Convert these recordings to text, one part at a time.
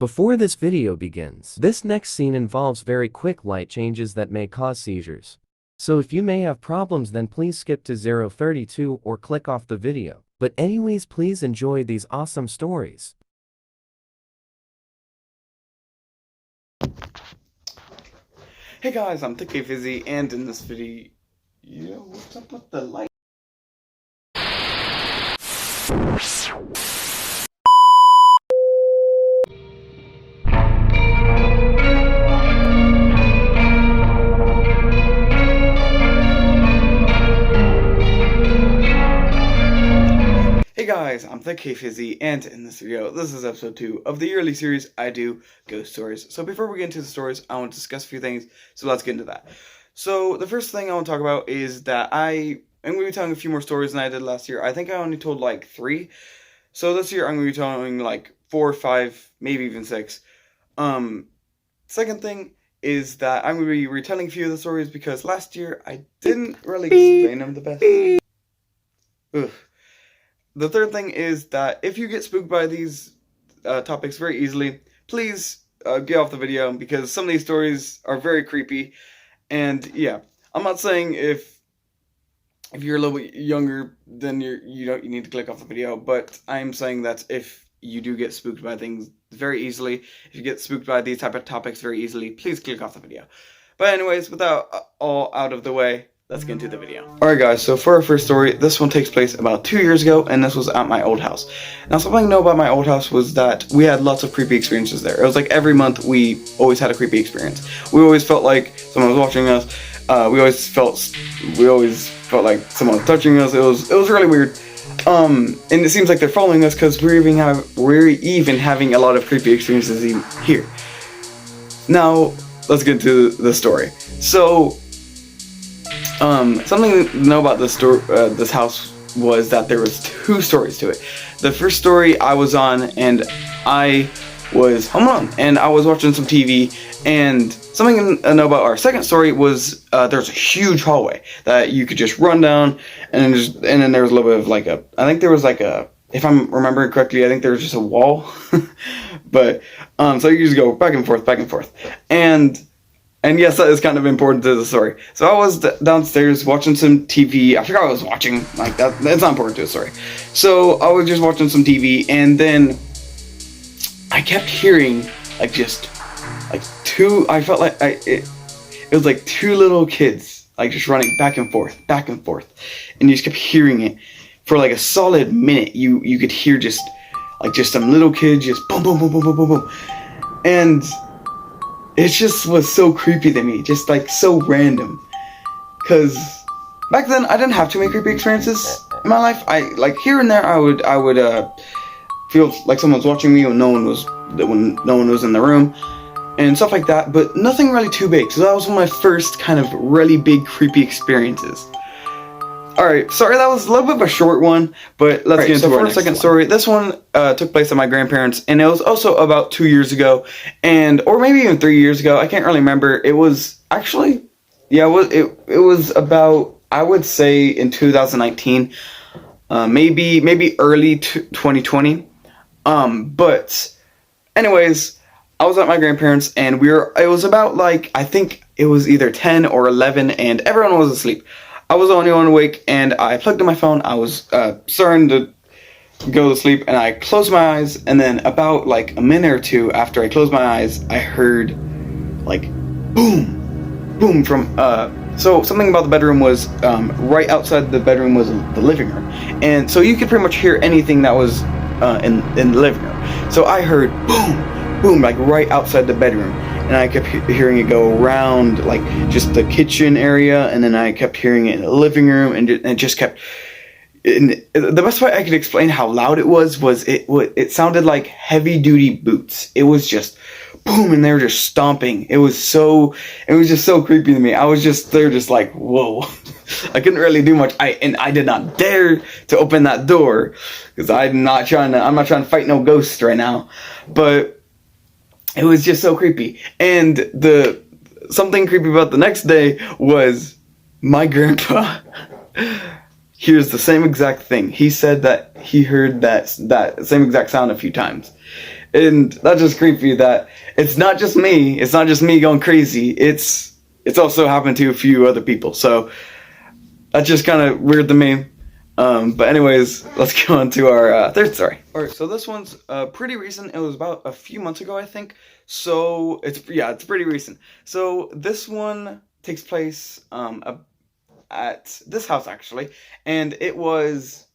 Before this video begins, this next scene involves very quick light changes that may cause seizures. So if you may have problems, then please skip to 032 or click off the video. But anyways, please enjoy these awesome stories. Hey guys, I'm Thick Fizzy, and in this video, what's up with the light? Hey guys, I'm Thick Fizzy, and in this video, this is episode 2 of the yearly series I do Ghost Stories. So before we get into the stories, I want to discuss a few things, so let's get into that. So the first thing I want to talk about is that I'm going to be telling a few more stories than I did last year. I think I only told like 3. So this year I'm going to be telling like 4, 5, maybe even 6. Second thing is that I'm going to be retelling a few of the stories because last year I didn't really explain them the best. Ugh. The third thing is that if you get spooked by these topics very easily, please get off the video because some of these stories are very creepy. And yeah, I'm not saying if you're a little bit younger, then you need to click off the video. But I'm saying that if you do get spooked by things very easily, if you get spooked by these type of topics very easily, please click off the video. But anyways, without all out of the way, let's get into the video. Alright guys, so for our first story, this one takes place about 2 years ago, and this was at my old house. Now something to know about my old house was that we had lots of creepy experiences there. It was like every month we always had a creepy experience. We always felt like someone was watching us. We always felt like someone was touching us. It was really weird. And it seems like they're following us because we're even having a lot of creepy experiences here. Now, let's get into the story. So, something to know about this house was that there was 2 stories to it. The first story I was on, and I was home alone, and I was watching some TV. And something to know about our second story was there's a huge hallway that you could just run down, and then there was a little bit of like if I'm remembering correctly, I think there was just a wall, but so you just go back and forth, and yes, that is kind of important to the story. So I was downstairs watching some TV. I forgot what I was watching. Like that's not important to the story. So I was just watching some TV, and then I kept hearing I felt like it was like 2 little kids like just running back and forth, and you just kept hearing it for like a solid minute. You could hear just some little kids just boom, boom, boom, boom, boom, boom, boom, and it just was so creepy to me, just like so random. Cause back then I didn't have too many creepy experiences in my life. I like here and there I would feel like someone was watching me when no one was in the room and stuff like that, but nothing really too big. So that was one of my first kind of really big creepy experiences. Alright, sorry that was a little bit of a short one, but let's get into our second story. This one took place at my grandparents', and it was also about 2 years ago, or maybe even 3 years ago. I can't really remember. It was actually, yeah, it was about, I would say in 2019, maybe early 2020. But anyways, I was at my grandparents', and it was about like, I think it was either 10 or 11, and everyone was asleep. I was the only one awake, and I plugged in my phone. I was starting to go to sleep, and I closed my eyes, and then about like a minute or 2 after I closed my eyes, I heard like boom, boom from so something about the bedroom was right outside the bedroom was the living room, and so you could pretty much hear anything that was in the living room. So I heard boom, boom, like right outside the bedroom. And I kept hearing it go around, like, just the kitchen area, and then I kept hearing it in the living room, and it just kept... And the best way I could explain how loud it was it sounded like heavy-duty boots. It was just boom, and they were just stomping. It was just so creepy to me. They're just like, whoa. I couldn't really do much. I did not dare to open that door, because I'm not trying to fight no ghosts right now. But... it was just so creepy. And something creepy about the next day was my grandpa hears the same exact thing. He said that he heard that same exact sound a few times. And that's just creepy that it's not just me. It's not just me going crazy. It's also happened to a few other people. So that's just kind of weird to me. But anyways, let's go on to our third story. All right, so this one's pretty recent. It was about a few months ago, I think. So it's pretty recent. So this one takes place at this house actually, and it was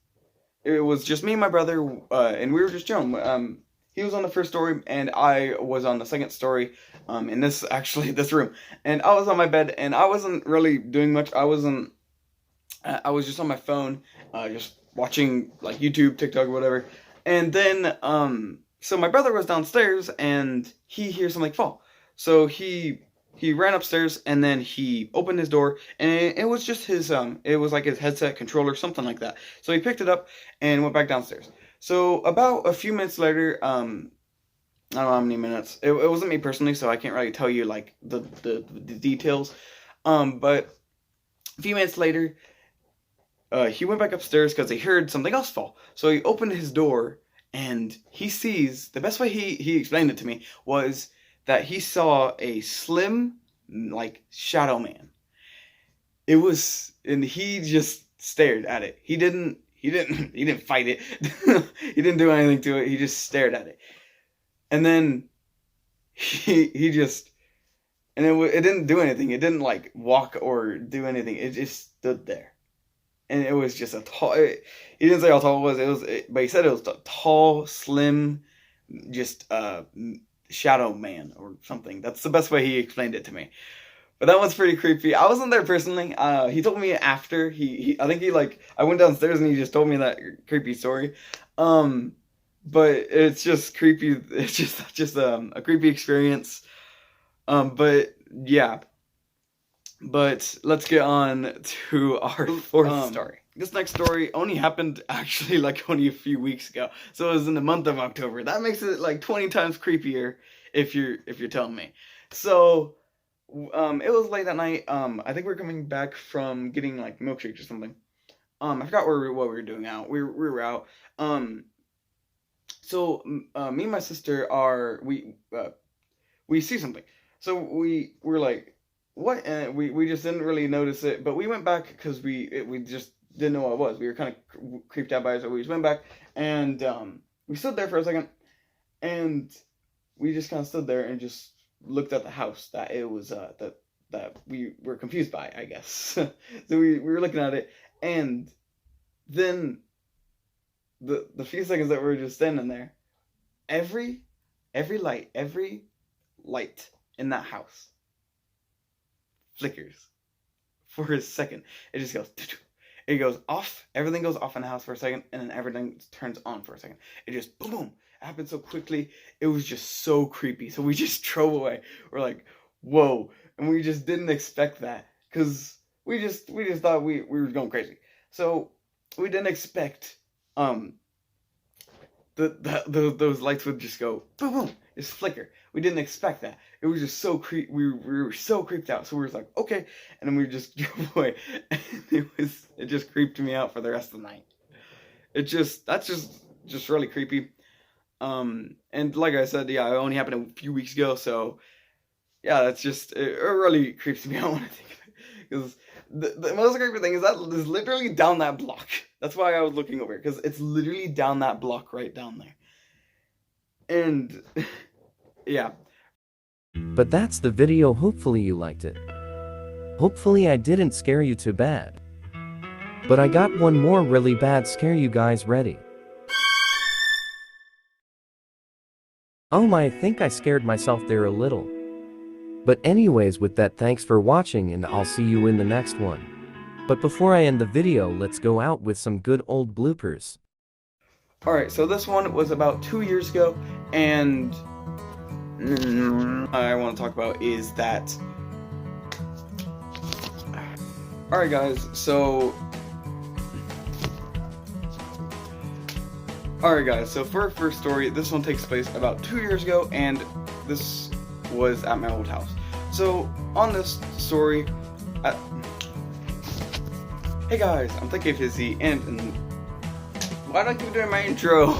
just me and my brother, and we were just chilling. He was on the first story, and I was on the second story, in this room. And I was on my bed, and I wasn't really doing much. I was just on my phone, just watching like YouTube, TikTok, whatever. And then, so my brother was downstairs, and he hears something fall. So he ran upstairs, and then he opened his door, and it was just his it was like his headset controller, something like that. So he picked it up and went back downstairs. So about a few minutes later, I don't know how many minutes. It wasn't me personally, so I can't really tell you like the details. But a few minutes later, he went back upstairs because he heard something else fall. So he opened his door, and he sees, the best way he explained it to me was that he saw a slim, like, shadow man. It was, and he just stared at it. He didn't fight it. He didn't do anything to it. He just stared at it. And then he just, and it didn't do anything. It didn't like walk or do anything. It just stood there. And it was just a tall, he didn't say how tall it was. But he said it was a tall, slim, just shadow man or something. That's the best way he explained it to me. But that one's pretty creepy. I wasn't there personally. He told me after. I think I went downstairs and he just told me that creepy story. But it's just creepy. It's just a creepy experience. But yeah. But let's get on to our fourth story. This next story only happened actually like only a few weeks ago. So it was in the month of October. That makes it like 20 times creepier if you're telling me. So it was late that night. I think we were coming back from getting like milkshakes or something. I forgot what we were doing out. We were out. So me and my sister we see something. So we're like, what? And we just didn't really notice it, but we went back because we just didn't know what it was. We were kind of creeped out by it, so we just went back and we stood there for a second, and we just kind of stood there and just looked at the house that it was that we were confused by, I guess. So we were looking at it, and then the few seconds that we were just standing there, every light in that house flickers for a second. It just goes, it goes off. Everything goes off in the house for a second, and then everything turns on for a second. It just boom, boom. It happened so quickly. It was just so creepy. So we just drove away. We're like, whoa, and we just didn't expect that because we just thought we were going crazy. So we didn't expect those lights would just go boom, boom, just flicker. We didn't expect that. It was just so we were so creeped out. So we were like, okay, and then we just drove away. And it just creeped me out for the rest of the night. That's just really creepy. And like I said, yeah, it only happened a few weeks ago. So yeah, it really creeps me out when I think of it. Because the most creepy thing is that it's literally down that block. That's why I was looking over, because it's literally down that block right down there. And yeah. But that's the video. Hopefully you liked it. Hopefully I didn't scare you too bad. But I got one more really bad scare. You guys ready? Oh my, I think I scared myself there a little. But anyways, with that, thanks for watching, and I'll see you in the next one. But before I end the video, let's go out with some good old bloopers. Alright, so this one was about 2 years ago, and I want to talk about is that... Alright guys, so for our first story, this one takes place about 2 years ago, and this was at my old house. So, on this story, hey guys, I'm ThinkCaveHizzy, and why do I keep doing my intro?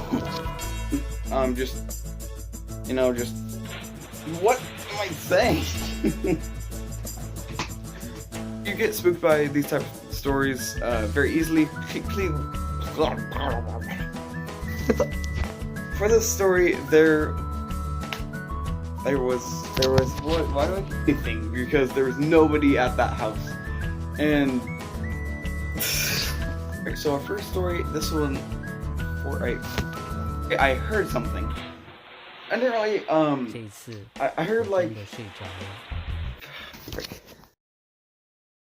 You know, just what am I saying? You get spooked by these type of stories very easily. For this story, there was what? Why do I keep anything? Because there was nobody at that house, and so our first story, this one, I heard something. I didn't really I heard like